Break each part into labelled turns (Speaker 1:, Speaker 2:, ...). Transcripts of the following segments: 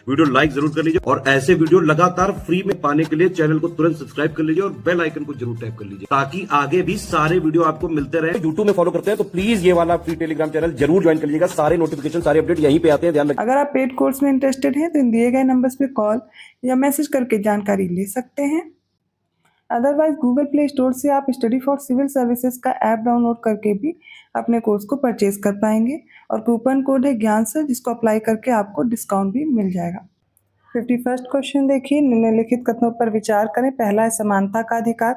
Speaker 1: Video like जरूर कर लीजिए और ऐसे वीडियो लगातार फ्री में पाने के लिए चैनल को तुरंत सब्सक्राइब कर लीजिए और बेल आइकन को जरूर टैप कर लीजिए ताकि आगे भी सारे वीडियो आपको मिलते रहे। यूट्यूब में फॉलो करते हैं तो प्लीज ये वाला फ्री टेलीग्राम चैनल जरूर ज्वाइन कर लीजिएगा। सारे नोटिफिकेशन सारे अपडेट यहीं पे आते हैं, ध्यान रखिए।
Speaker 2: अगर आप पेड कोर्स में इंटरेस्टेड हैं तो इन दिए गए नंबर्स पे कॉल या मैसेज करके जानकारी ले सकते हैं। अदरवाइज गूगल प्ले स्टोर से आप स्टडी फॉर सिविल सर्विसेज का ऐप डाउनलोड करके भी अपने कोर्स को परचेज कर पाएंगे और कूपन कोड है ज्ञान सर, जिसको अप्लाई करके आपको डिस्काउंट भी मिल जाएगा। 51 क्वेश्चन देखिए, निम्नलिखित कथनों पर विचार करें। पहला है समानता का अधिकार,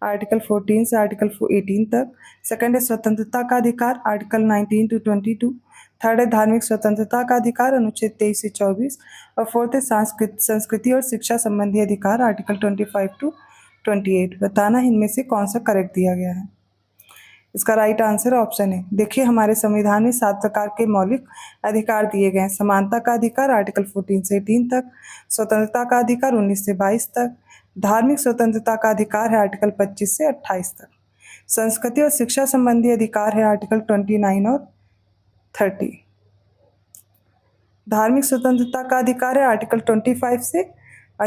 Speaker 2: आर्टिकल 14 से आर्टिकल 18 तक। सेकंड है स्वतंत्रता का अधिकार, आर्टिकल 19 टू 22। थर्ड है धार्मिक स्वतंत्रता का अधिकार, अनुच्छेद 23 से 24। और फोर्थ है संस्कृति और शिक्षा संबंधी अधिकार, आर्टिकल 25 टू 28। बताना इनमें से कौन सा करेक्ट दिया गया है। इसका राइट आंसर ऑप्शन है। देखिए हमारे संविधान में 7 प्रकार के मौलिक अधिकार दिए गए हैं। समानता का अधिकार आर्टिकल 14 से 18 तक, स्वतंत्रता का अधिकार 19 से 22 तक, धार्मिक स्वतंत्रता का अधिकार है आर्टिकल 25 से 28 तक, संस्कृति और शिक्षा संबंधी अधिकार है आर्टिकल 29 और 30, धार्मिक स्वतंत्रता का अधिकार है आर्टिकल 25 से,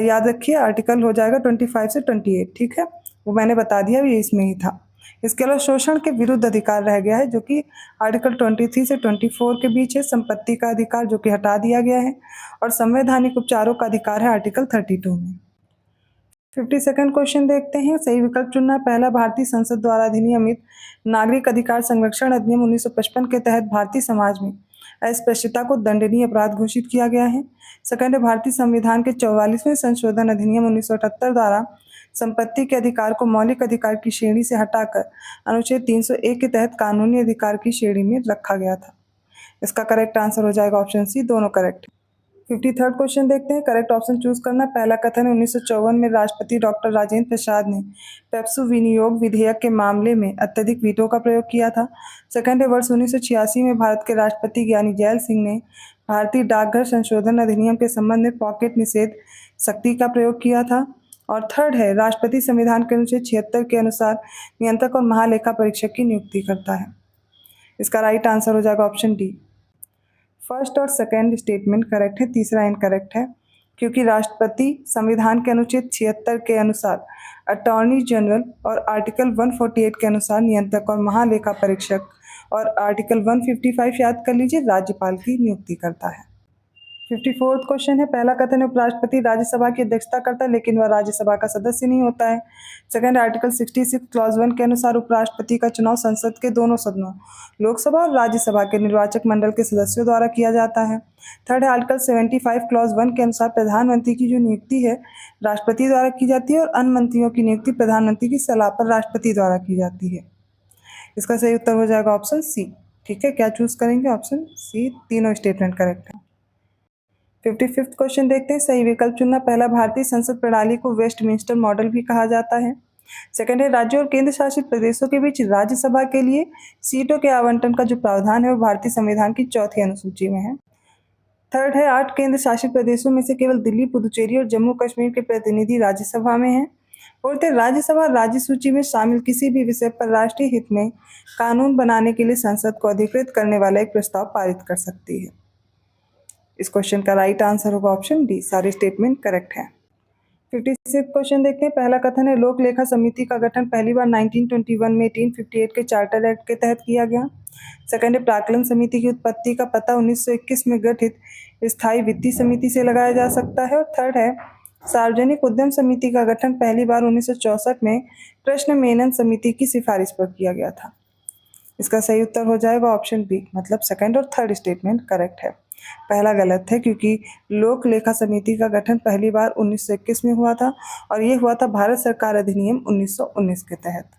Speaker 2: याद रखिए आर्टिकल हो जाएगा 25 से 28, ठीक है, वो मैंने बता दिया, ये इसमें ही था। इसके अलावा शोषण के विरुद्ध अधिकार रह गया है जो कि आर्टिकल 23 से 24 के बीच है। संपत्ति का अधिकार जो कि हटा दिया गया है और संवैधानिक उपचारों का अधिकार है आर्टिकल 32 में। 52nd क्वेश्चन देखते हैं, सही विकल्प चुनना। पहला, भारतीय संसद द्वारा अधिनियमित नागरिक अधिकार संरक्षण अधिनियम 1955 के तहत भारतीय समाज में अस्पृश्यता को दंडनीय अपराध घोषित किया गया है। सेकंड है, भारतीय संविधान के 44वें संशोधन अधिनियम 1978 द्वारा संपत्ति के अधिकार को मौलिक अधिकार की श्रेणी से हटाकर अनुच्छेद 301 के तहत कानूनी अधिकार की श्रेणी में रखा गया था। इसका करेक्ट आंसर हो जाएगा ऑप्शन सी, दोनों करेक्ट। 53rd क्वेश्चन देखते हैं, करेक्ट ऑप्शन चूज करना। पहला कथन है 1954 में राष्ट्रपति डॉक्टर राजेंद्र प्रसाद ने पेप्सू विनियोग विधेयक के मामले में अत्यधिक वीटो का प्रयोग किया था। सेकंड है, वर्ष 1986 में भारत के राष्ट्रपति ज्ञानी जैल सिंह ने भारतीय डाकघर संशोधन अधिनियम के संबंध में पॉकेट निषेध सख्ती का प्रयोग किया था। और थर्ड है, राष्ट्रपति संविधान के अनुच्छेद 76 के अनुसार नियंत्रक और महालेखा परीक्षक की नियुक्ति करता है। इसका राइट आंसर हो जाएगा ऑप्शन डी। फर्स्ट और सेकंड स्टेटमेंट करेक्ट है, तीसरा इनकरेक्ट है, क्योंकि राष्ट्रपति संविधान के अनुच्छेद 76 के अनुसार अटॉर्नी जनरल और आर्टिकल 148 के अनुसार नियंत्रक और महालेखा परीक्षक और आर्टिकल 155 याद कर लीजिए राज्यपाल की नियुक्ति करता है। 54th क्वेश्चन है, पहला कथन है उपराष्ट्रपति राज्यसभा की अध्यक्षता करता है लेकिन वह राज्यसभा का सदस्य नहीं होता है। सेकंड, आर्टिकल 66 क्लॉज 1 के अनुसार उपराष्ट्रपति का चुनाव संसद के दोनों सदनों लोकसभा और राज्यसभा के निर्वाचक मंडल के सदस्यों द्वारा किया जाता है। थर्ड है, आर्टिकल 75 क्लॉज 1 के अनुसार प्रधानमंत्री की जो नियुक्ति है राष्ट्रपति द्वारा की जाती है और अन्य मंत्रियों की नियुक्ति प्रधानमंत्री की सलाह पर राष्ट्रपति द्वारा की जाती है। इसका सही उत्तर हो जाएगा ऑप्शन सी। ठीक है, क्या चूज करेंगे? ऑप्शन सी, तीनों स्टेटमेंट करेक्ट है। 55th क्वेश्चन देखते हैं, सही विकल्प चुनना। पहला, भारतीय संसद प्रणाली को वेस्टमिंस्टर मॉडल भी कहा जाता है। सेकंड है, राज्यों और केंद्र शासित प्रदेशों के बीच राज्यसभा के लिए सीटों के आवंटन का जो प्रावधान है वो भारतीय संविधान की 4वीं अनुसूची में है। थर्ड है, 8 केंद्र शासित प्रदेशों में से केवल दिल्ली, पुदुचेरी और जम्मू कश्मीर के प्रतिनिधि राज्यसभा में हैं। फोर्थ है, राज्यसभा राज्य सूची में शामिल किसी भी विषय पर राष्ट्रीय हित में कानून बनाने के लिए संसद को अधिकृत करने वाला एक प्रस्ताव पारित कर सकती है। इस क्वेश्चन का राइट आंसर होगा ऑप्शन डी, सारे स्टेटमेंट करेक्ट है। 56 क्वेश्चन देखते हैं, पहला कथन है लोक लेखा समिति का गठन पहली बार 1921 में 1858 के चार्टर एक्ट के तहत किया गया। सेकंड है, प्राक्कलन समिति की उत्पत्ति का पता 1921 में गठित स्थायी वित्तीय समिति से लगाया जा सकता है। और थर्ड है, सार्वजनिक उद्यम समिति का गठन पहली बार 1964 में कृष्ण मेनन समिति की सिफारिश पर किया गया था। इसका सही उत्तर हो जाएगा ऑप्शन बी, मतलब सेकंड और थर्ड स्टेटमेंट करेक्ट है। पहला गलत है क्योंकि लोक लेखा समिति का गठन पहली बार 1921 में हुआ था और ये हुआ था भारत सरकार अधिनियम 1919 के तहत।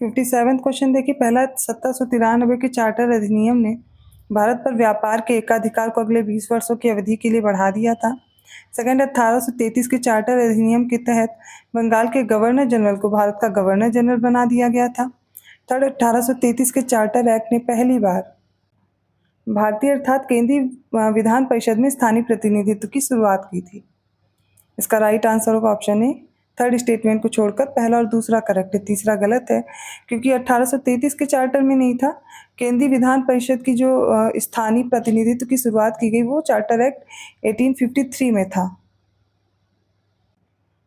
Speaker 2: 57th क्वेश्चन देखिए, पहला 1793 के चार्टर अधिनियम ने भारत पर व्यापार के एकाधिकार को अगले 20 वर्षों की अवधि के लिए बढ़ा दिया था। सेकंड, 1833 के चार्टर अधिनियम के तहत बंगाल के गवर्नर जनरल को भारत का गवर्नर जनरल बना दिया गया था। थर्ड, 1833 के चार्टर एक्ट ने पहली बार भारतीय अर्थात केंद्रीय विधान परिषद में स्थानीय प्रतिनिधित्व की शुरुआत की थी। इसका राइट आंसर होगा ऑप्शन ए, थर्ड स्टेटमेंट को छोड़कर पहला और दूसरा करेक्ट है, तीसरा गलत है, क्योंकि 1833 के चार्टर में नहीं था। केंद्रीय विधान परिषद की जो स्थानीय प्रतिनिधित्व की शुरुआत की गई वो चार्टर एक्ट 1853 में था।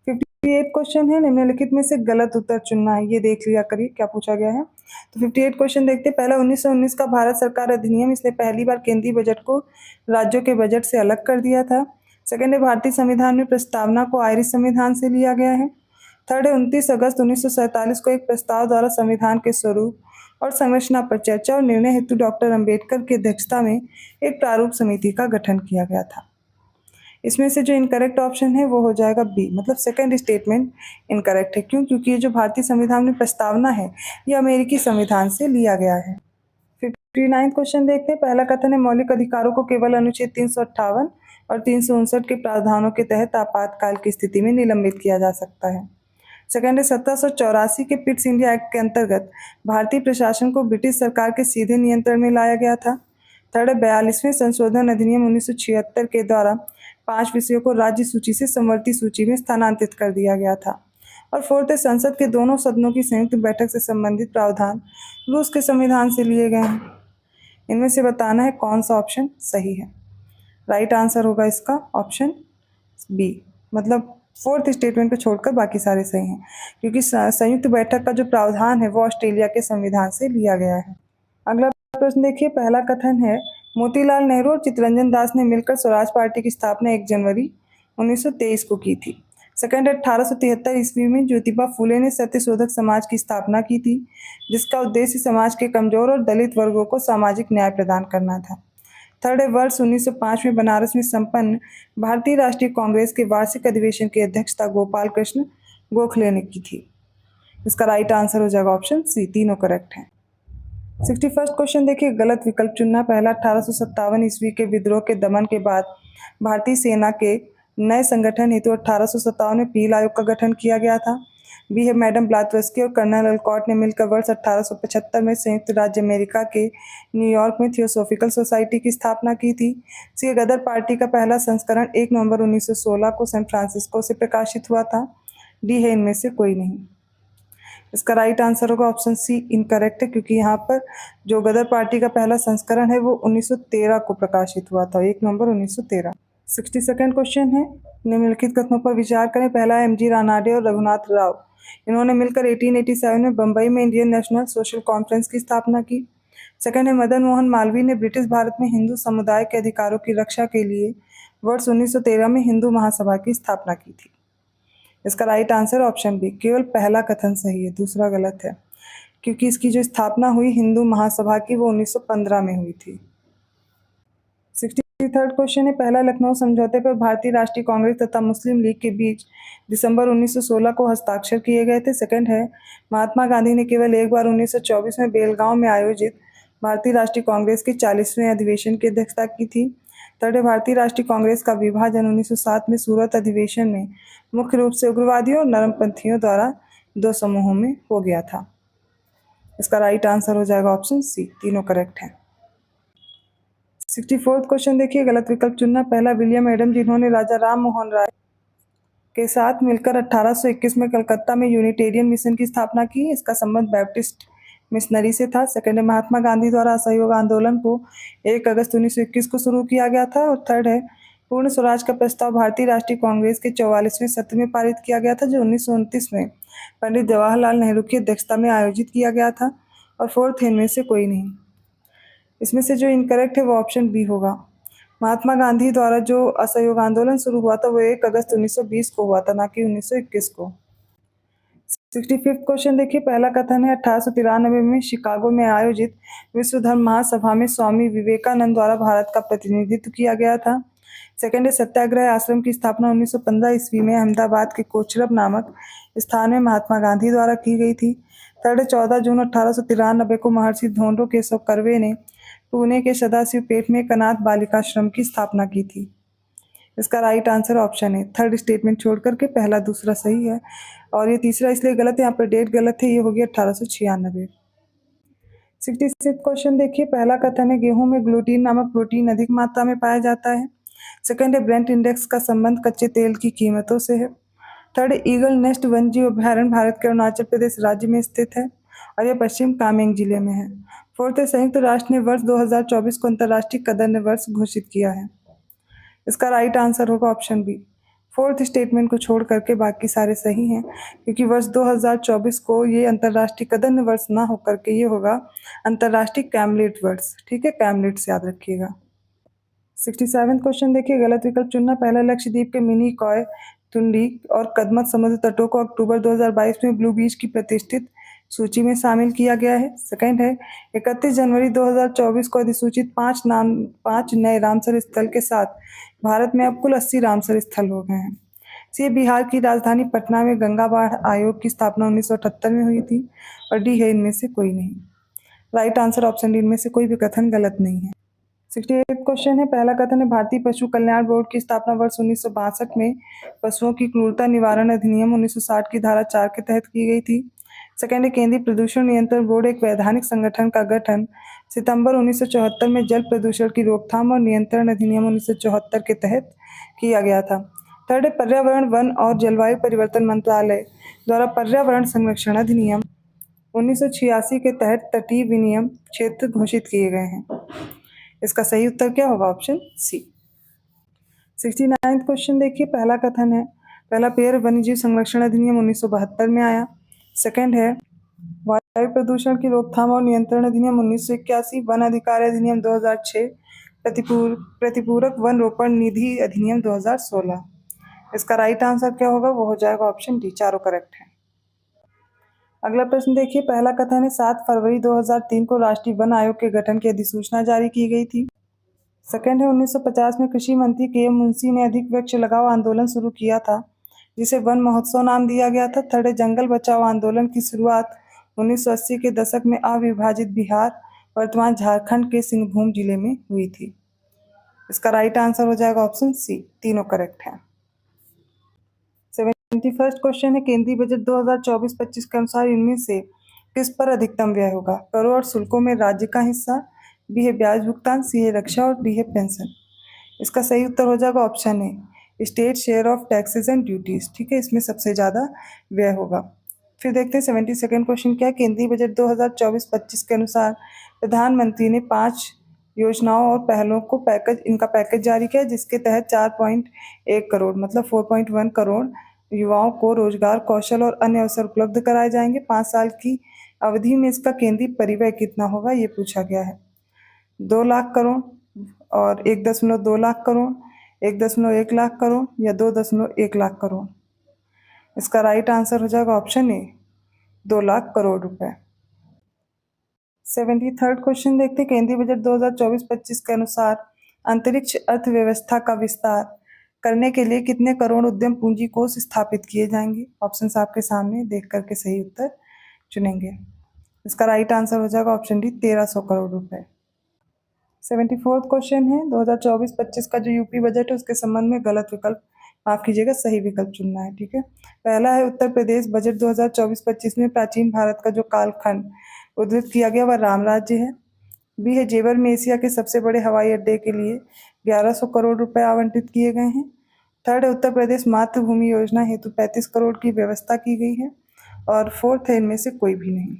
Speaker 2: 58 क्वेश्चन है, निम्नलिखित में से गलत उत्तर चुनना है, ये देख लिया करिए क्या पूछा गया है। तो 58 क्वेश्चन देखते हैं। पहला 1919 का भारत सरकार अधिनियम, इसने पहली बार केंद्रीय बजट को राज्यों के बजट से अलग कर दिया था। सेकंड है भारतीय संविधान में प्रस्तावना को आयरिश संविधान से लिया गया है। थर्ड है 29 अगस्त 1947 को एक प्रस्ताव द्वारा संविधान के स्वरूप और संरचना पर चर्चा और निर्णय हेतु डॉक्टर अंबेडकर की अध्यक्षता में एक प्रारूप समिति का गठन किया गया था। इसमें से जो इनकरेक्ट ऑप्शन है वो हो जाएगा बी, मतलब सेकंड स्टेटमेंट इनकरेक्ट है। क्यों? क्योंकि ये जो भारतीय संविधान में प्रस्तावना है ये अमेरिकी संविधान से लिया गया है। 59 क्वेश्चन देखते हैं। पहला कथन है मौलिक अधिकारों को केवल अनुच्छेद 358 और 359 के प्रावधानों के तहत आपातकाल की स्थिति में निलंबित किया जा सकता है। सेकंड है 1784 के पिट्स इंडिया एक्ट के अंतर्गत भारतीय प्रशासन को ब्रिटिश सरकार के सीधे नियंत्रण में लाया गया था। थर्ड है 42वें संशोधन अधिनियम 1976 के द्वारा 5 विषयों को राज्य सूची से समवर्ती सूची में स्थानांतरित कर दिया गया था। और फोर्थ है संसद के दोनों सदनों की संयुक्त बैठक से संबंधित प्रावधान रूस के संविधान से लिए गए हैं। इनमें से बताना है कौन सा ऑप्शन सही है। राइट आंसर होगा इसका ऑप्शन बी, मतलब फोर्थ स्टेटमेंट को छोड़कर बाकी सारे सही हैं, क्योंकि संयुक्त बैठक का जो प्रावधान है वो ऑस्ट्रेलिया के संविधान से लिया गया है। अगला प्रश्न देखिए। पहला कथन है मोतीलाल नेहरू और चित्तरंजन दास ने मिलकर स्वराज पार्टी की स्थापना 1 जनवरी 1923 को की थी। सेकंड है 1873 ईस्वी में ज्योतिबा फूले ने सत्यशोधक समाज की स्थापना की थी, जिसका उद्देश्य समाज के कमजोर और दलित वर्गों को सामाजिक न्याय प्रदान करना था। थर्ड है वर्ष 1905 में बनारस में संपन्न भारतीय राष्ट्रीय कांग्रेस के वार्षिक अधिवेशन की अध्यक्षता गोपाल कृष्ण गोखले ने की थी। इसका राइट आंसर हो जाएगा ऑप्शन सी, तीनों करेक्ट हैं। 61st क्वेश्चन देखिए, गलत विकल्प चुनना। पहला 1857 ईस्वी के विद्रोह के दमन के बाद भारतीय सेना के नए संगठन हेतु 1857 में पील आयोग का गठन किया गया था। बी है मैडम ब्लात्वस्की और कर्नल अलकॉट ने मिलकर वर्ष 1875 में संयुक्त राज्य अमेरिका के न्यूयॉर्क में थियोसॉफिकल सोसाइटी की स्थापना की थी। सी गदर पार्टी का पहला संस्करण 1 नवंबर 1916 को सैन फ्रांसिस्को से प्रकाशित हुआ था। डी है इनमें से कोई नहीं। इसका राइट आंसर होगा ऑप्शन सी, इनकरेक्ट है, क्योंकि यहाँ पर जो गदर पार्टी का पहला संस्करण है वो 1913 को प्रकाशित हुआ था, 1 नवंबर 1913। 62nd क्वेश्चन है, निम्नलिखित कथनों पर विचार करें। पहला है एम.जी. रानाडे और रघुनाथ राव, इन्होंने मिलकर 1887 में बम्बई में इंडियन नेशनल सोशल कॉन्फ्रेंस की स्थापना की। सेकंड है मदन मोहन मालवीय ने ब्रिटिश भारत में हिंदू समुदाय के अधिकारों की रक्षा के लिए वर्ष 1913 में हिंदू महासभा की स्थापना की थी। इसका राइट आंसर ऑप्शन बी, केवल पहला कथन सही है, दूसरा गलत है, क्योंकि इसकी जो स्थापना हुई हिंदू महासभा की वो 1915 में हुई थी। 63rd क्वेश्चन है, पहला लखनऊ समझौते पर भारतीय राष्ट्रीय कांग्रेस तथा मुस्लिम लीग के बीच दिसंबर 1916 को हस्ताक्षर किए गए थे। सेकंड है महात्मा गांधी ने केवल एक बार 1924 में बेलगांव में आयोजित भारतीय राष्ट्रीय कांग्रेस के 40वें अधिवेशन की अध्यक्षता की थी। थर्ड है भारतीय राष्ट्रीय कांग्रेस का विभाजन 1907 में सूरत अधिवेशन में मुख्य रूप से उग्रवादियों और नरमपंथियों द्वारा 2 समूहों में हो गया था। इसका राइट आंसर हो जाएगा ऑप्शन सी, तीनों करेक्ट हैं। 64th क्वेश्चन देखिए, गलत विकल्प चुनना। पहला विलियम एडम, जिन्होंने राजा राम मोहन राय के साथ मिलकर 1821 में कलकत्ता में यूनिटेरियन मिशन की स्थापना की, इसका संबंध बैप्टिस्ट मिशनरी से था। सेकंड है महात्मा गांधी द्वारा असहयोग आंदोलन को 1 अगस्त 1921 को शुरू किया गया था। और थर्ड है पूर्ण स्वराज का प्रस्ताव भारतीय राष्ट्रीय कांग्रेस के 44वें सत्र में पारित किया गया था, जो 1929 में पंडित जवाहरलाल नेहरू की अध्यक्षता में आयोजित किया गया था। और फोर्थ है इनमें से कोई नहीं। इसमें से जो इनकरेक्ट है वो ऑप्शन बी होगा। महात्मा गांधी द्वारा जो असहयोग आंदोलन शुरू हुआ था वो 1 अगस्त 1920 को हुआ था, ना कि 1921 को। 65th क्वेश्चन देखिए, पहला कथन है 1893 में शिकागो में आयोजित विश्व धर्म महासभा में स्वामी विवेकानंद द्वारा भारत का प्रतिनिधित्व किया गया था। सेकंड है सत्याग्रह आश्रम की स्थापना 1915 ईस्वी में अहमदाबाद के कोचरब नामक स्थान में महात्मा गांधी द्वारा की गई थी। थर्ड है 14 जून 1893 को महर्षि धोंडो केशव कर्वे ने पुणे के सदाशिव पेट में एक अनाथ बालिकाश्रम की स्थापना की थी। इसका राइट आंसर ऑप्शन है, थर्ड स्टेटमेंट छोड़ करके पहला दूसरा सही है, और ये तीसरा इसलिए गलत है, यहाँ पर डेट गलत है, ये हो गया 1896। 66 क्वेश्चन देखिए, पहला कथन है गेहूं में ग्लूटीन नामक प्रोटीन अधिक मात्रा में पाया जाता है। सेकंड है ब्रेंट इंडेक्स का संबंध कच्चे तेल की कीमतों से है। थर्ड, ईगल नेस्ट वन्यजीव अभयारण्य भारत के अरुणाचल प्रदेश राज्य में स्थित है और यह पश्चिम कामेंग जिले में है। फोर्थ है, संयुक्त राष्ट्र ने वर्ष 2024 को अंतर्राष्ट्रीय कदर वर्ष घोषित किया है। इसका राइट आंसर होगा ऑप्शन बी। फोर्थ स्टेटमेंट को छोड़ करके बाकी सारे सही हैं, क्योंकि वर्ष 2024 को ये अंतर्राष्ट्रीय कदर वर्ष ना होकर के ये होगा अंतर्राष्ट्रीय कैमलिट वर्ष। ठीक है, कैमलिट से याद रखिएगा। 67 क्वेश्चन देखिए, गलत विकल्प चुनना। पहला, लक्षद्वीप के मिनी कॉय, तुंडी और कदमत समुद्र तटों को अक्टूबर 2022 में ब्लू बीच की प्रतिष्ठित सूची में शामिल किया गया है। सेकंड है, 31 जनवरी 2024 को अधिसूचित 5 नए रामसर स्थल के साथ भारत में अब कुल 80 रामसर स्थल हो गए हैं। सी, बिहार की राजधानी पटना में गंगा बाढ़ आयोग की स्थापना 1978 में हुई थी। और डी है, इनमें से कोई नहीं। राइट आंसर ऑप्शन डी, इनमें से कोई भी कथन गलत नहीं है। 68 क्वेश्चन है, पहला कथन है भारतीय पशु कल्याण बोर्ड की स्थापना वर्ष 1962 में पशुओं की क्रूरता निवारण अधिनियम 1960 की धारा 4 के तहत की गई थी। सेकेंड है, केंद्रीय प्रदूषण नियंत्रण बोर्ड एक वैधानिक संगठन का गठन सितंबर 1974 में जल प्रदूषण की रोकथाम और नियंत्रण अधिनियम 1974 के तहत किया गया था। थर्ड है, पर्यावरण वन और जलवायु परिवर्तन मंत्रालय द्वारा पर्यावरण संरक्षण अधिनियम 1986 के तहत तटीय विनियम क्षेत्र घोषित किए गए हैं। इसका सही उत्तर क्या होगा? Option C. 69 क्वेश्चन देखिए, पहला कथन है पहला पेड़ वन्यजीव संरक्षण अधिनियम 1972 में आया। सेकंड है वायु प्रदूषण की रोकथाम और नियंत्रण अधिनियम 1981, वन अधिकार अधिनियम 2006, प्रतिपूरक वन रोपण निधि अधिनियम 2016। इसका राइट आंसर क्या होगा? वो हो जाएगा ऑप्शन डी, चारों करेक्ट है। अगला प्रश्न देखिए, पहला कथन है 7 फरवरी 2003 को राष्ट्रीय वन आयोग के गठन की अधिसूचना जारी की गई थी। सेकंड है 1950 में कृषि मंत्री के.एम. मुंशी ने अधिक वृक्ष लगाओ आंदोलन शुरू किया था, जिसे वन महोत्सव नाम दिया गया था। थर्ड है जंगल बचाओ आंदोलन की शुरुआत 1980 के दशक में अविभाजित बिहार, वर्तमान झारखंड के सिंहभूम जिले में हुई थी। इसका राइट आंसर हो जाएगा ऑप्शन सी, तीनों करेक्ट है। 71 क्वेश्चन है, केंद्रीय बजट 2024-25 के अनुसार इनमें से किस पर अधिकतम व्यय होगा? करों और शुल्कों में राज्य का हिस्सा, बी है ब्याज भुगतान, सी है रक्षा और डी है पेंशन। इसका सही उत्तर हो जाएगा option A, state share of taxes and duties. ठीक है, इसमें सबसे ज़्यादा व्यय होगा। फिर देखते हैं 72 क्वेश्चन क्या है, केंद्रीय बजट 2024-25 के अनुसार प्रधानमंत्री ने 5 योजनाओं और पहलों को इनका पैकेज जारी किया, जिसके तहत 4.1 करोड़ मतलब 4.1 करोड़ युवाओं को रोजगार, कौशल और अन्य अवसर उपलब्ध कराए जाएंगे। 5 साल की अवधि में इसका केंद्रीय परिव्यय कितना होगा, ये पूछा गया है। 2 लाख करोड़ और 1.2 लाख करोड़, 1.1 लाख करोड़ या 2.1 लाख करोड़। इसका राइट आंसर हो जाएगा ऑप्शन ए, 2 लाख करोड़ रुपए। 73 क्वेश्चन देखते हैं, केंद्रीय बजट 2024-25 के अनुसार अंतरिक्ष अर्थव्यवस्था का विस्तार करने के लिए कितने करोड़ उद्यम पूंजी कोष स्थापित किए जाएंगे? ऑप्शंस आपके सामने, देख करके सही उत्तर चुनेंगे। इसका राइट आंसर हो जाएगा ऑप्शन डी, 1300 करोड़ रुपए। 74 क्वेश्चन है, 2024-25 का जो यूपी बजट है उसके संबंध में गलत विकल्प, माफ कीजिएगा सही विकल्प चुनना है। ठीक है, पहला है उत्तर प्रदेश बजट 2024-25 में प्राचीन भारत का जो कालखंड उद्धृत किया गया वह राम राज्य है। बी है जेवर में एशिया के सबसे बड़े हवाई अड्डे के लिए 1100 करोड़ रुपए आवंटित किए गए हैं। थर्ड है उत्तर प्रदेश मातृभूमि योजना हेतु 35 करोड़ की व्यवस्था की गई है। और फोर्थ है इनमें से कोई भी नहीं।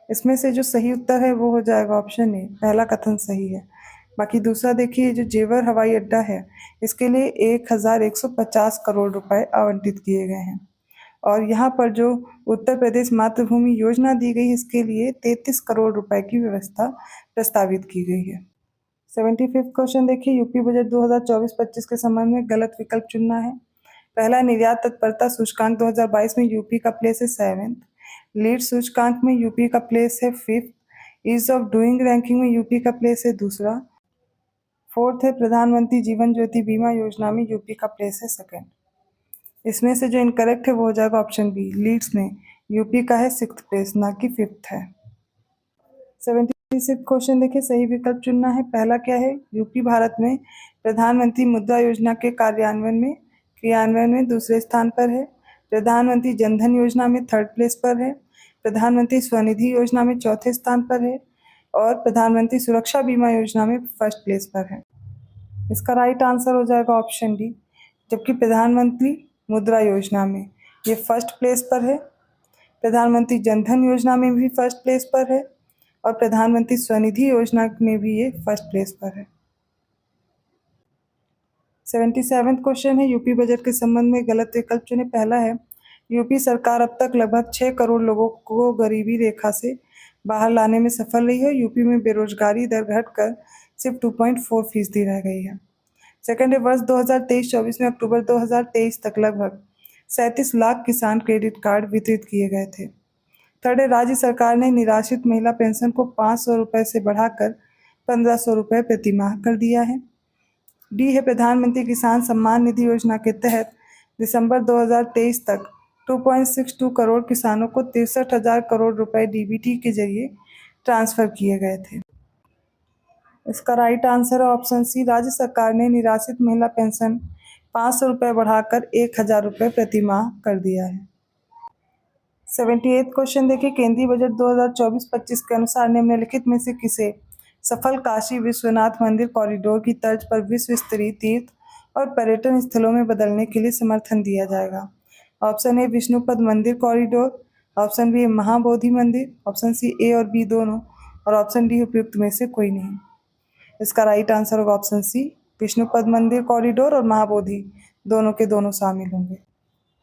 Speaker 2: इसमें से जो सही उत्तर है वो हो जाएगा ऑप्शन ए, पहला कथन सही है। बाकी दूसरा देखिए, जो जेवर हवाई अड्डा है इसके लिए 1150 करोड़ रुपए आवंटित किए गए हैं। और यहाँ पर जो उत्तर प्रदेश मातृभूमि योजना दी गई इसके लिए 33 करोड़ रुपए की व्यवस्था प्रस्तावित की गई है। 75 क्वेश्चन देखिए, यूपी बजट 2024-25 के संबंध में गलत विकल्प चुनना है। पहला, निर्यात तत्परता सूचकांक 2022 में यूपी का प्लेस है 7th, लीड सूचकांक में यूपी का प्लेस है 5th, ease of doing ranking में यूपी का प्लेस है 2रा। फोर्थ है प्रधानमंत्री जीवन ज्योति बीमा योजना में यूपी का प्लेस है 2nd। इसमें से जो इनकरेक्ट है वो हो जाएगा ऑप्शन बी, लीड्स में यूपी का है 6th प्लेस, ना कि 5th है। 76 क्वेश्चन देखिए, सही विकल्प चुनना है। पहला क्या है, यूपी भारत में प्रधानमंत्री मुद्रा योजना के क्रियान्वयन में 2रे स्थान पर है। प्रधानमंत्री जनधन योजना में 3rd प्लेस पर है। प्रधानमंत्री स्वनिधि योजना में 4थे स्थान पर है। और प्रधानमंत्री सुरक्षा बीमा योजना में 1st प्लेस पर है। इसका राइट आंसर हो जाएगा ऑप्शन डी, जबकि प्रधानमंत्री मुद्रा योजना में ये फर्स्ट प्लेस पर है, प्रधानमंत्री जनधन योजना में भी फर्स्ट प्लेस पर है और प्रधानमंत्री स्वनिधि योजना में भी ये फर्स्ट प्लेस पर है। 77वां क्वेश्चन है, यूपी बजट के संबंध में गलत विकल्प चुने। पहला है, यूपी सरकार अब तक लगभग 6 करोड़ लोगों को गरीबी रेखा से बाहर लाने में सफल रही है। यूपी में बेरोजगारी दर घटकर सिर्फ 2.4% रह गई है। सेकंड है, वर्ष 2023-24 में अक्टूबर 2023 तक लगभग 37 लाख किसान क्रेडिट कार्ड वितरित किए गए थे। थर्ड है, राज्य सरकार ने निराश्रित महिला पेंशन को 500 रुपये से बढ़ाकर 1500 रुपये प्रति माह कर दिया है। डी है, प्रधानमंत्री किसान सम्मान निधि योजना के तहत दिसंबर 2023 तक 2.62 करोड़ किसानों को 63,000 करोड़ रुपए डीबीटी के जरिए ट्रांसफर किए गए थे। इसका राइट आंसर है ऑप्शन सी, राज्य सरकार ने निराश्रित महिला पेंशन 500 रुपये बढ़ाकर 1,000 रुपये प्रति माह कर दिया है। 78वां क्वेश्चन देखिए, केंद्रीय बजट 2024-25 के अनुसार निम्नलिखित में से किसे सफल काशी विश्वनाथ मंदिर कॉरिडोर की तर्ज पर विश्व स्तरीय तीर्थ और पर्यटन स्थलों में बदलने के लिए समर्थन दिया जाएगा? ऑप्शन ए विष्णुपद मंदिर कॉरिडोर, ऑप्शन बी महाबोधि मंदिर, ऑप्शन सी ए और बी दोनों और ऑप्शन डी उपयुक्त में से कोई नहीं। इसका राइट आंसर होगा ऑप्शन सी, विष्णुपद मंदिर कॉरिडोर और महाबोधि दोनों के दोनों शामिल होंगे।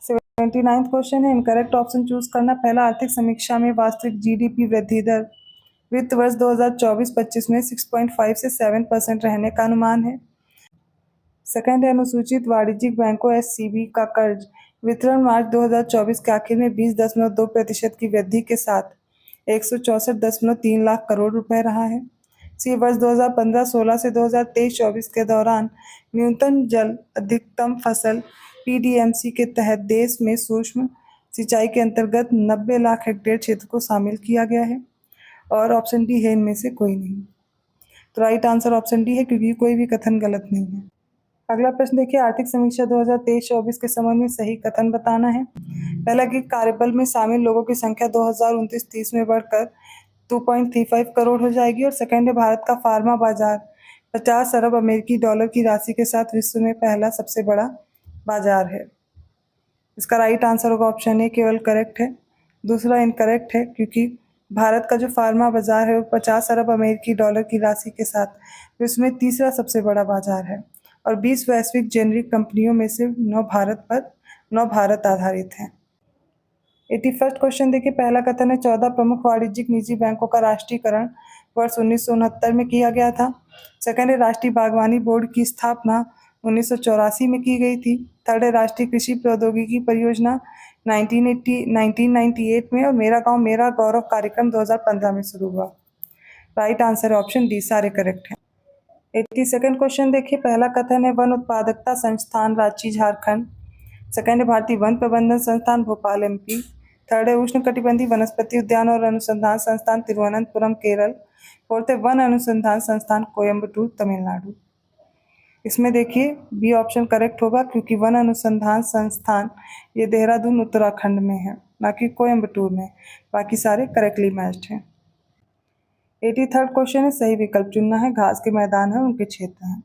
Speaker 2: 79वां क्वेश्चन है, इनकरेक्ट ऑप्शन चूज करना। पहला, आर्थिक समीक्षा में वास्तविक जीडीपी वृद्धि दर वित्त वर्ष 2024-25 में 6.5 से 7% रहने का अनुमान है। सेकंड है, अनुसूचित वाणिज्यिक बैंकों एससीबी का कर्ज वितरण मार्च 2024 के आखिर में 20.2% की वृद्धि के साथ 164.3 लाख करोड़ रुपए रहा है। सी, वर्ष 2015-16 से 2023-24 के दौरान न्यूनतम जल अधिकतम फसल पीडीएमसी के तहत देश में सूक्ष्म सिंचाई के अंतर्गत 90 लाख हेक्टेयर क्षेत्र को शामिल किया गया है और ऑप्शन डी है इनमें से कोई नहीं। तो राइट आंसर ऑप्शन डी है क्योंकि कोई भी कथन गलत नहीं है। अगला प्रश्न देखिए, आर्थिक समीक्षा 2023-24 के संबंध में सही कथन बताना है। पहला कि कार्यबल में शामिल लोगों की संख्या 2029-30 में बढ़कर 2.35 करोड़ हो जाएगी। और सेकंड है, भारत का फार्मा बाजार 50 अरब अमेरिकी डॉलर की राशि के साथ विश्व में पहला सबसे बड़ा बाजार है। इसका राइट आंसर होगा ऑप्शन ए, केवल करेक्ट है। दूसरा इनकरेक्ट है क्योंकि भारत का जो फार्मा बाजार है वो 50 अरब अमेरिकी डॉलर की राशि के साथ विश्व में तीसरा सबसे बड़ा बाजार है और 20 वैश्विक जेनरिक कंपनियों में से 9 भारत आधारित हैं। 81वां क्वेश्चन देखिए, पहला कथन है 14 प्रमुख वाणिज्यिक निजी बैंकों का राष्ट्रीयकरण वर्ष 1969 में किया गया था। सेकंड है, राष्ट्रीय बागवानी बोर्ड की स्थापना 1984 में की गई थी। थर्ड है, राष्ट्रीय कृषि प्रौद्योगिकी परियोजना 1998 में और मेरा गांव मेरा गौरव कार्यक्रम 2015 में शुरू हुआ। राइट आंसर है ऑप्शन डी, सारे करेक्ट हैं। 82वां क्वेश्चन देखिए, पहला कथन है वन उत्पादकता संस्थान रांची झारखंड। सेकंड है, भारतीय वन प्रबंधन संस्थान भोपाल एमपी। थर्ड है, उष्णकटिबंधीय वनस्पति उद्यान और अनुसंधान संस्थान तिरुवनंतपुरम केरल। फोर्थ है, वन अनुसंधान संस्थान कोयम्बटूर तमिलनाडु। इसमें देखिए बी ऑप्शन करेक्ट होगा क्योंकि वन अनुसंधान संस्थान ये देहरादून उत्तराखंड में है, ना कि कोयम्बटूर में। बाकी सारे करेक्टली मैच्ड हैं। 83वां क्वेश्चन है, सही विकल्प चुनना है। घास के मैदान है, उनके क्षेत्र हैं।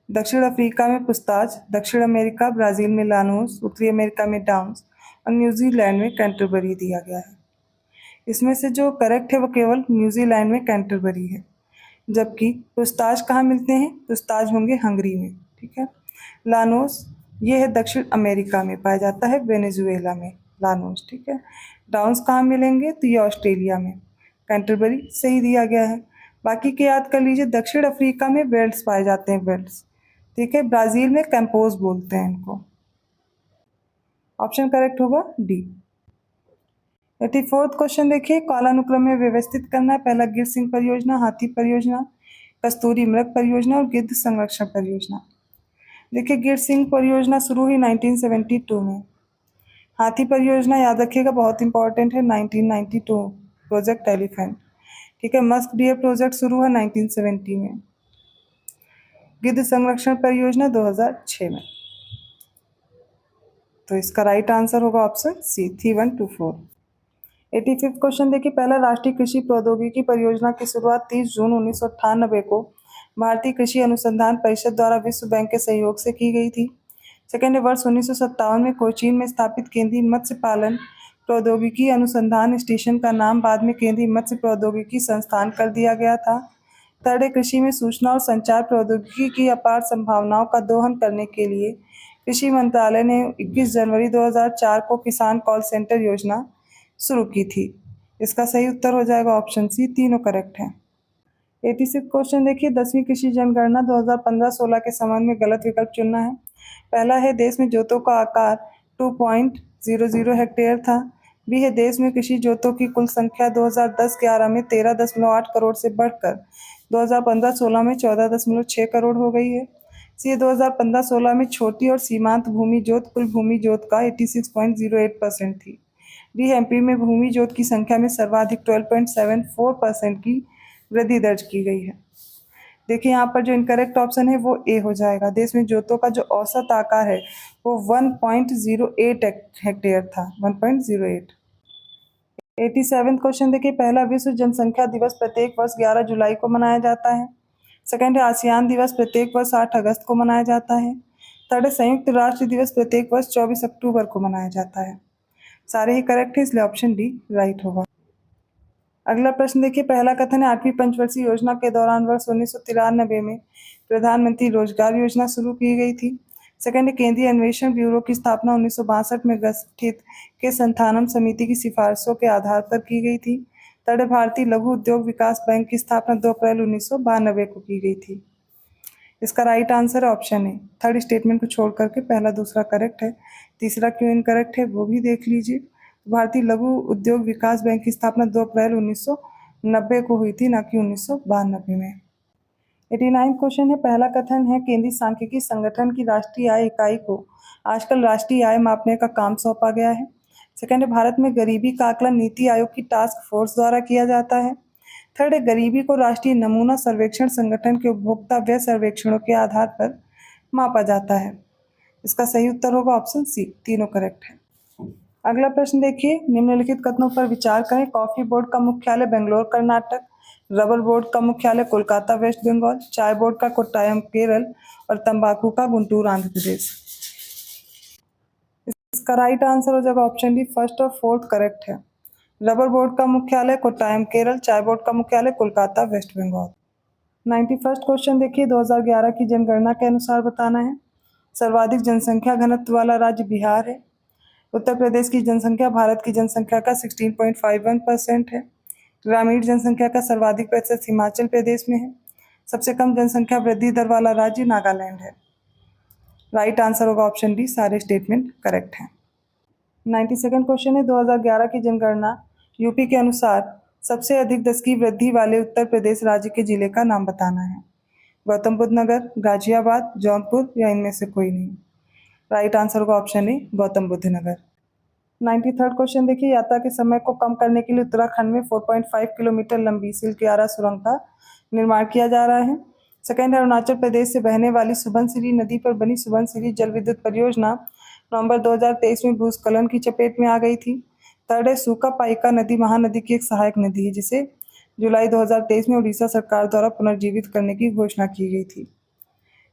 Speaker 2: दक्षिण अफ्रीका में पुस्ताज, दक्षिण अमेरिका ब्राजील में लानोस, उत्तरी अमेरिका में डाउन्स और न्यूजीलैंड में कैंटरबरी दिया गया है। इसमें से जो करेक्ट है वो केवल न्यूजीलैंड में कैंटरबरी है, जबकि पुस्ताज कहाँ मिलते हैं? पुस्ताज होंगे हंगरी में, ठीक है। लानोस ये है दक्षिण अमेरिका में पाया जाता है, वेनेजुएला में लानोस, ठीक है। डाउन्स कहाँ मिलेंगे? तो ये ऑस्ट्रेलिया में। कैंटरबरी सही दिया गया है। बाकी के याद कर लीजिए, दक्षिण अफ्रीका में बेल्ट्स पाए जाते हैं, बेल्ट्स, ठीक है। ब्राज़ील में कैंपोज बोलते हैं इनको। ऑप्शन करेक्ट होगा डी। 84वां क्वेश्चन देखिए, कालानुक्रम में व्यवस्थित करना है। पहला, गिर सिंह परियोजना, हाथी परियोजना, कस्तूरी मृग परियोजना और गिद्ध संरक्षण परियोजना। देखिए, गिर सिंह परियोजना शुरू हुई 1972 में। हाथी परियोजना याद रखिएगा, बहुत इंपॉर्टेंट है, 1992 प्रोजेक्ट एलिफेंट, ठीक है। मस्क डियर प्रोजेक्ट शुरू हुआ 1970 में। गिद्ध संरक्षण परियोजना 2006 में। तो इसका राइट आंसर होगा ऑप्शन सी, 3124। 85वां क्वेश्चन देखिए, पहला राष्ट्रीय कृषि प्रौद्योगिकी परियोजना की शुरुआत 30 जून 1998 को भारतीय कृषि अनुसंधान परिषद द्वारा विश्व बैंक के सहयोग से की गई थी। सेकेंड है वर्ष 1957 में कोचीन में स्थापित केंद्रीय मत्स्य पालन प्रौद्योगिकी अनुसंधान स्टेशन का नाम बाद में केंद्रीय मत्स्य प्रौद्योगिकी संस्थान कर दिया गया था। थर्ड है कृषि में सूचना और संचार प्रौद्योगिकी की अपार संभावनाओं का दोहन करने के लिए कृषि मंत्रालय ने 21 जनवरी 2004 को किसान कॉल सेंटर योजना शुरू की थी। इसका सही उत्तर हो जाएगा ऑप्शन सी, तीनों करेक्ट हैं। 86 क्वेश्चन देखिए, 10वीं कृषि जनगणना 2015-16 के संबंध में गलत विकल्प चुनना है। पहला है देश में जोतों का आकार 2.00 हेक्टेयर था। बी है देश में कृषि जोतों की कुल संख्या 2010-11 में 13.8 करोड़ से बढ़कर 2015-16 में 14.6 करोड़ हो गई है। सी है 2015-16 में छोटी और सीमांत भूमि जोत कुल भूमि जोत का 86.08% थी। डी है एमपी में भूमि जोत की संख्या में सर्वाधिक 12.74% की वृद्धि दर्ज की गई है। देखिए यहाँ पर जो इनकरेक्ट ऑप्शन है वो ए हो जाएगा। देश में जोतों का जो औसत आकार है वो 1.08 हेक्टेयर था, 1.08। 87 क्वेश्चन देखिए, पहला विश्व जनसंख्या दिवस प्रत्येक वर्ष 11 जुलाई को मनाया जाता है। सेकंड है आसियान दिवस प्रत्येक वर्ष 8 अगस्त को मनाया जाता है। थर्ड है संयुक्त राष्ट्र दिवस प्रत्येक वर्ष 24 अक्टूबर को मनाया जाता है। सारे ही करेक्ट है, इसलिए ऑप्शन डी राइट होगा। अगला प्रश्न देखिए, पहला कथन है 8वीं पंचवर्षीय योजना के दौरान वर्ष 1993 में प्रधानमंत्री रोजगार योजना शुरू की गई थी। सेकंड है केंद्रीय अन्वेषण ब्यूरो की स्थापना 1962 में गठित के संथानम समिति की सिफारिशों के आधार पर की गई थी। थर्ड है भारतीय लघु उद्योग विकास बैंक की स्थापना 2 अप्रैल 1992 को की गई थी। इसका राइट आंसर है ऑप्शन ए। थर्ड स्टेटमेंट को छोड़ करके पहला दूसरा करेक्ट है, तीसरा क्यों इनकरेक्ट है वो भी देख लीजिए। भारतीय लघु उद्योग विकास बैंक की स्थापना 2 अप्रैल 1990 को हुई थी, ना कि 1992 में। 89 क्वेश्चन है, पहला कथन है केंद्रीय सांख्यिकी संगठन की राष्ट्रीय आय इकाई को आजकल राष्ट्रीय आय मापने का काम सौंपा गया है। सेकंड है भारत में गरीबी का आकलन नीति आयोग की टास्क फोर्स द्वारा किया जाता है। थर्ड है गरीबी को राष्ट्रीय नमूना सर्वेक्षण संगठन के उपभोक्ता व्यय सर्वेक्षणों के आधार पर मापा जाता है। इसका सही उत्तर होगा ऑप्शन सी, तीनों करेक्ट है। अगला प्रश्न देखिए, निम्नलिखित कथनों पर विचार करें। कॉफी बोर्ड का मुख्यालय बेंगलोर कर्नाटक, रबर बोर्ड का मुख्यालय कोलकाता वेस्ट बंगाल, चाय बोर्ड का कोट्टायम केरल और तंबाकू का गुंटूर आंध्र प्रदेश। इसका राइट आंसर हो जाएगा ऑप्शन डी, फर्स्ट और फोर्थ करेक्ट है। रबर बोर्ड का मुख्यालय कोट्टायम केरल, चाय बोर्ड का मुख्यालय कोलकाता वेस्ट बंगाल। 91 क्वेश्चन देखिए, 2011 की जनगणना के अनुसार बताना है। सर्वाधिक जनसंख्या घनत्व वाला राज्य बिहार है। उत्तर प्रदेश की जनसंख्या भारत की जनसंख्या का 16.51% है। ग्रामीण जनसंख्या का सर्वाधिक प्रतिशत हिमाचल प्रदेश में है। सबसे कम जनसंख्या वृद्धि दर वाला राज्य नागालैंड है। राइट आंसर होगा ऑप्शन डी, सारे स्टेटमेंट करेक्ट हैं। 92 क्वेश्चन है, 2011 की जनगणना यूपी के अनुसार सबसे अधिक 10 की वृद्धि वाले उत्तर प्रदेश राज्य के जिले का नाम बताना है। गौतम बुद्ध नगर, गाजियाबाद, जौनपुर या इनमें से कोई नहीं। राइट आंसर होगा option A, Gautam Buddha Nagar. 93 question देखिए, यात्रा के समय को कम करने के लिए उत्तराखंड में 4.5 किलोमीटर लंबी सिलक्यारा सुरंग का निर्माण किया जा रहा है। सेकंड है अरुणाचल प्रदेश से बहने वाली सुबनसिरी नदी पर बनी सुबनसिरी जल विद्युत परियोजना नवंबर 2023 में भूस्खलन की चपेट में आ गई थी। थर्ड है सूखा पाइका नदी महानदी की एक सहायक नदी है जिसे जुलाई 2023 में उड़ीसा सरकार द्वारा पुनर्जीवित करने की घोषणा की गई थी।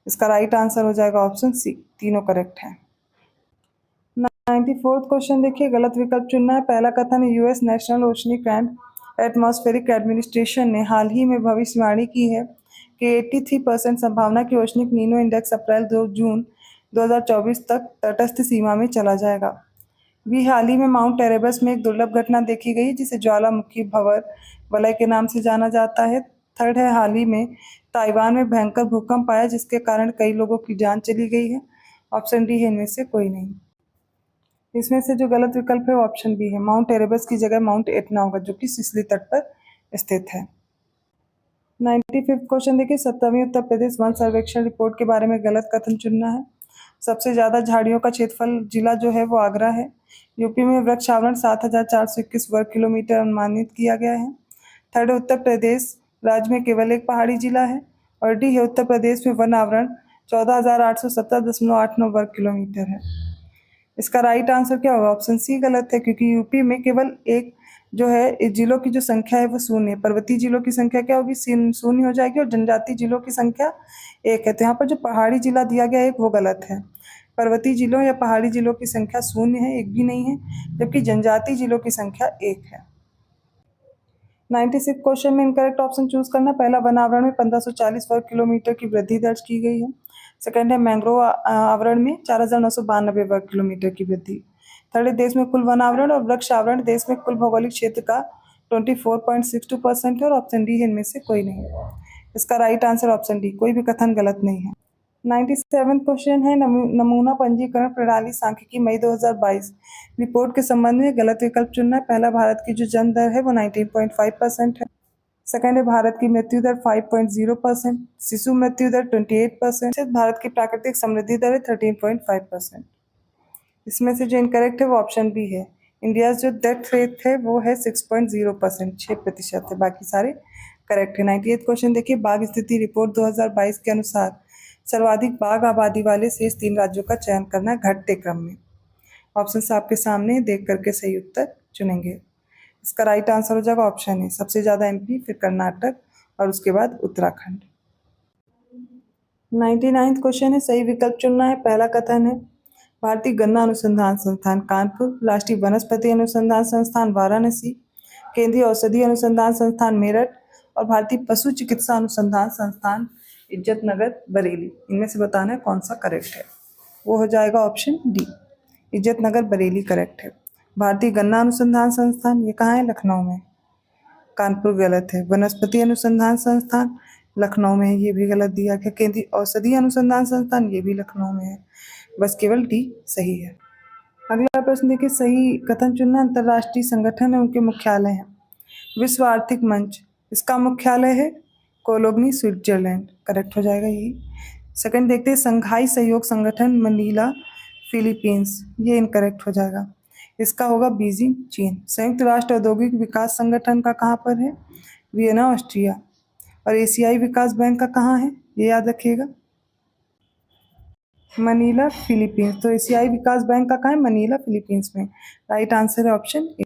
Speaker 2: इसका राइट आंसर हो जाएगा ऑप्शन सी, तीनों करेक्ट है। 94 क्वेश्चन देखिए, गलत विकल्प चुनना है। पहला कथन है US national oceanic and atmospheric administration ने हाल ही में भविष्यवाणी की है कि 83% संभावना की ओशनिक नीनो इंडेक्स अप्रैल 2 जून 2024 तक तटस्थ सीमा में चला जाएगा। भी हाल ही में माउंट एरेबस में एक दुर्लभ घटना देखी गई जिसे ज्वालामुखी भंवर वलय के नाम से जाना जाता है। थर्ड है हाल ही में ताइवान में भयंकर भूकंप आया जिसके कारण कई लोगों की जान चली गई है। ऑप्शन डी है इनमें से कोई नहीं। इसमें से जो गलत विकल्प है वो ऑप्शन बी है, माउंट एरेबस की जगह माउंट एटना होगा जो कि सिसली तट पर स्थित है। 95 क्वेश्चन देखिए, 17वीं उत्तर प्रदेश वन सर्वेक्षण रिपोर्ट के बारे में गलत कथन चुनना है। सबसे ज्यादा झाड़ियों का क्षेत्रफल जिला जो है वो आगरा है। यूपी में वृक्षावरण 7421 वर्ग किलोमीटर अनुमानित किया गया है। थर्ड उत्तर प्रदेश राज्य में केवल एक पहाड़ी जिला है। और डी है उत्तर प्रदेश में वन आवरण 14,817.89 वर्ग किलोमीटर है। इसका राइट आंसर क्या होगा? ऑप्शन सी गलत है क्योंकि यूपी में केवल एक जो है जिलों की जो संख्या है वो शून्य है। पर्वतीय जिलों की संख्या क्या होगी? शून्य हो जाएगी और जनजातीय जिलों की संख्या एक है। तो यहाँ पर जो पहाड़ी जिला दिया गया है वो गलत है। पर्वतीय जिलों या पहाड़ी जिलों की संख्या 0 है, एक भी नहीं है, जबकि जनजातीय जिलों की संख्या 1 है। 96 क्वेश्चन में इनकरेक्ट ऑप्शन चूज करना। पहला, वन आवरण में 1540 वर्ग किलोमीटर की वृद्धि दर्ज की गई है। सेकंड है, मैंग्रोव आवरण में 4992 वर्ग किलोमीटर की वृद्धि। थर्ड है, देश में कुल वन आवरण और वृक्ष आवरण देश में कुल भौगोलिक क्षेत्र का 24.62% है, और ऑप्शन डी है इनमें से कोई नहीं। इसका राइट आंसर ऑप्शन डी, कोई भी कथन गलत नहीं है। 97 क्वेश्चन है, नमूना पंजीकरण प्रणाली सांख्यिकी मई 2022 रिपोर्ट के संबंध में गलत विकल्प चुनना है। पहला, भारत की जो जन्म दर है वो 19.5% है। सेकंड है, भारत की मृत्यु दर 5.0%, शिशु मृत्यु दर 28%, भारत की प्राकृतिक समृद्धि दर है 13.5%। इसमें से जो इनकरेक्ट है वो ऑप्शन बी है। इंडिया जो डेथ रेट है वो है 6.0%, 6% है, बाकी सारे करेक्ट है। 98 क्वेश्चन देखिए, बाघ स्थिति रिपोर्ट 2022 के अनुसार सर्वाधिक बाघ आबादी वाले शेष 3 राज्यों का चयन करना है घटते क्रम में। ऑप्शन आपके सामने देख करके सही उत्तर चुनेंगे। इसका राइट आंसर हो जाएगा ऑप्शन ए, सबसे ज़्यादा एमपी, फिर कर्नाटक और उसके बाद उत्तराखंड। 99 क्वेश्चन है, सही विकल्प चुनना है। पहला कथन है, भारतीय गन्ना अनुसंधान संस्थान कानपुर, राष्ट्रीय वनस्पति अनुसंधान संस्थान वाराणसी, केंद्रीय औषधि अनुसंधान संस्थान मेरठ और भारतीय पशु चिकित्सा अनुसंधान संस्थान इज्जतनगर बरेली। इनमें से बताना है कौन सा करेक्ट है। वो हो जाएगा option D, Izzatnagar Bareilly correct है। भारतीय गन्ना अनुसंधान संस्थान ये कहाँ है? लखनऊ में। कानपुर गलत है। वनस्पति अनुसंधान संस्थान लखनऊ में है, ये भी गलत दिया गया। केंद्रीय औषधि अनुसंधान संस्थान ये भी लखनऊ में है, बस केवल डी सही है। अगला प्रश्न देखिए, सही कथन चुनना। अंतर्राष्ट्रीय संगठन है, उनके मुख्यालय हैं। विश्व आर्थिक मंच, इसका मुख्यालय है कोलोगनी, स्विट्जरलैंड, करेक्ट हो जाएगा यही। सेकंड देखते हैं, संघाई सहयोग संगठन मनीला, फिलीपींस, ये इनकरेक्ट हो जाएगा। इसका होगा बीजिंग, चीन। संयुक्त राष्ट्र औद्योगिक विकास संगठन का कहाँ पर है? Vienna, Austria. और एशियाई विकास बैंक का कहाँ है? ये याद रखिएगा, मनीला, फिलीपींस। तो एशियाई विकास बैंक का कहाँ है? मनीला, फिलीपींस में। राइट आंसर है ऑप्शन ए।